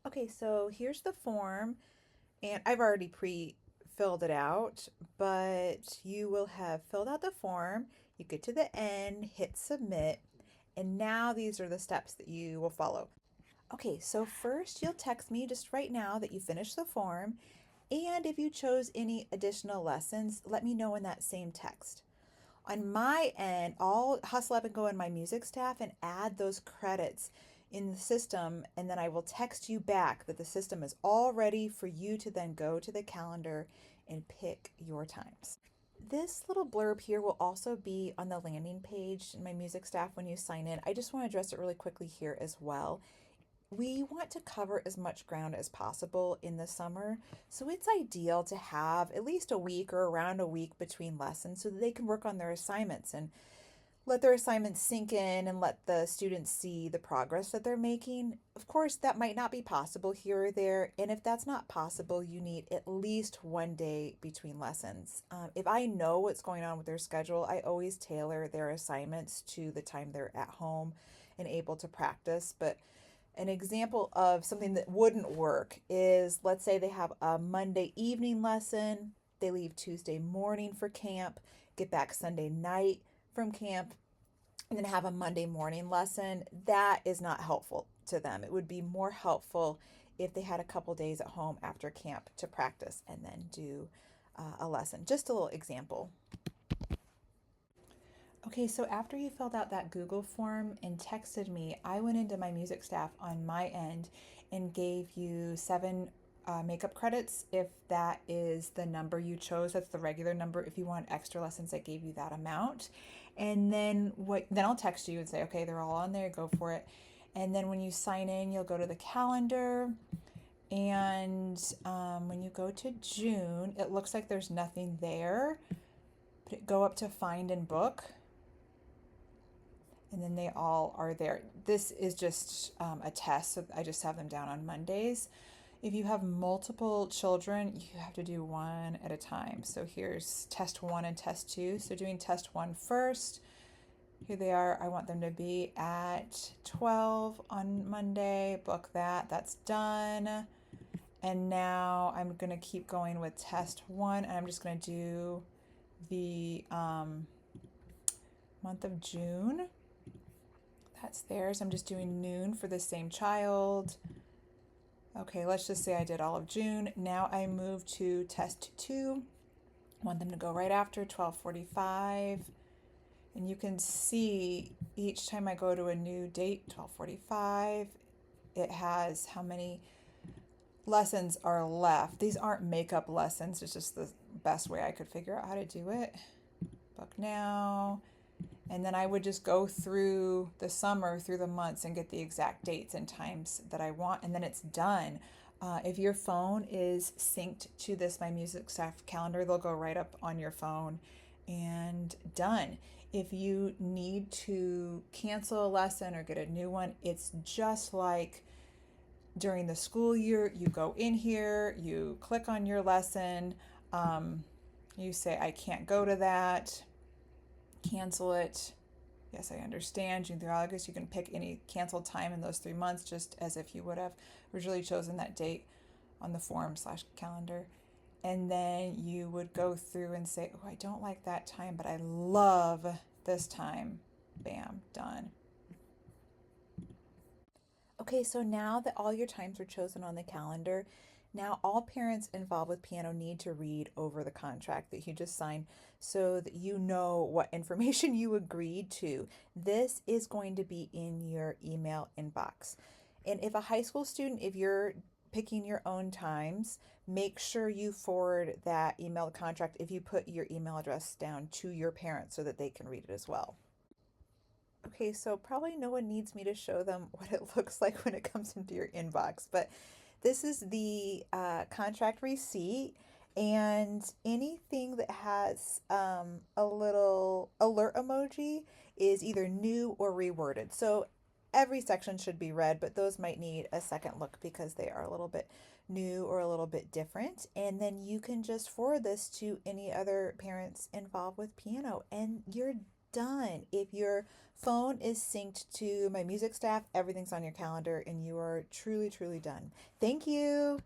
Okay, so here's the form, and I've already pre-filled it out, but you will have filled out the form. You get to the end, hit submit, and now these are the steps that you will follow. Okay, so first you'll text me just right now that you finished the form, and if you chose any additional lessons, let me know in that same text. On my end, I'll hustle up and go in my music staff and add those credits in the system, and then I will text you back that the system is all ready for you to then go to the calendar and pick your times. This little blurb here will also be on the landing page in my music staff when you sign in. I just want to address it really quickly here as well. We want to cover as much ground as possible in the summer, so it's ideal to have at least a week or around a week between lessons so that they can work on their assignments and let their assignments sink in and let the students see the progress that they're making. Of course, that might not be possible here or there, and if that's not possible, you need at least one day between lessons. If I know what's going on with their schedule, I always tailor their assignments to the time they're at home and able to practice. But an example of something that wouldn't work is, let's say they have a Monday evening lesson, they leave Tuesday morning for camp, get back Sunday night from camp, and then have a Monday morning lesson. That is not helpful to them. It would be more helpful if they had a couple days at home after camp to practice and then do a lesson. Just a little example. Okay, so after you filled out that Google form and texted me, I went into my music staff on my end and gave you seven makeup credits if that is the number you chose. That's the regular number. If you want extra lessons, I gave you that amount. And then I'll text you and say, okay, they're all on there, go for it. And then when you sign in, you'll go to the calendar. And when you go to June, it looks like there's nothing there. But go up to find and book, and then they all are there. This is just a test, so I just have them down on Mondays. If you have multiple children, you have to do one at a time. So here's test one and test two. So doing test one first, here they are. I want them to be at 12 on Monday. Book that. That's done. And now I'm going to keep going with test one, and I'm just going to do the month of June. That's theirs. I'm just doing noon for the same child. Okay, let's just say I did all of June. Now I move to test two. I want them to go right after 12:45. And you can see each time I go to a new date, 12:45, it has how many lessons are left. These aren't makeup lessons. It's just the best way I could figure out how to do it. Book now. And then I would just go through the summer, through the months, and get the exact dates and times that I want, and then it's done. If your phone is synced to this My Music Staff calendar, they'll go right up on your phone and done. If you need to cancel a lesson or get a new one, it's just like during the school year. You go in here, you click on your lesson, you say, I can't go to that, cancel it. Yes, I understand. June through August, you can pick any canceled time in those 3 months, just as if you would have originally chosen that date on the form/calendar. And then you would go through and say, oh, I don't like that time, but I love this time. Bam, done. Okay, so now that all your times are chosen on the calendar, now all parents involved with piano need to read over the contract that you just signed so that you know what information you agreed to. This is going to be in your email inbox. And if a high school student, if you're picking your own times, make sure you forward that email contract if you put your email address down to your parents so that they can read it as well. Okay, so probably no one needs me to show them what it looks like when it comes into your inbox, but this is the contract receipt, and anything that has a little alert emoji is either new or reworded. So every section should be read, but those might need a second look because they are a little bit new or a little bit different. And then you can just forward this to any other parents involved with piano, and you're done. If your phone is synced to my music staff, everything's on your calendar and you are truly, truly done. Thank you.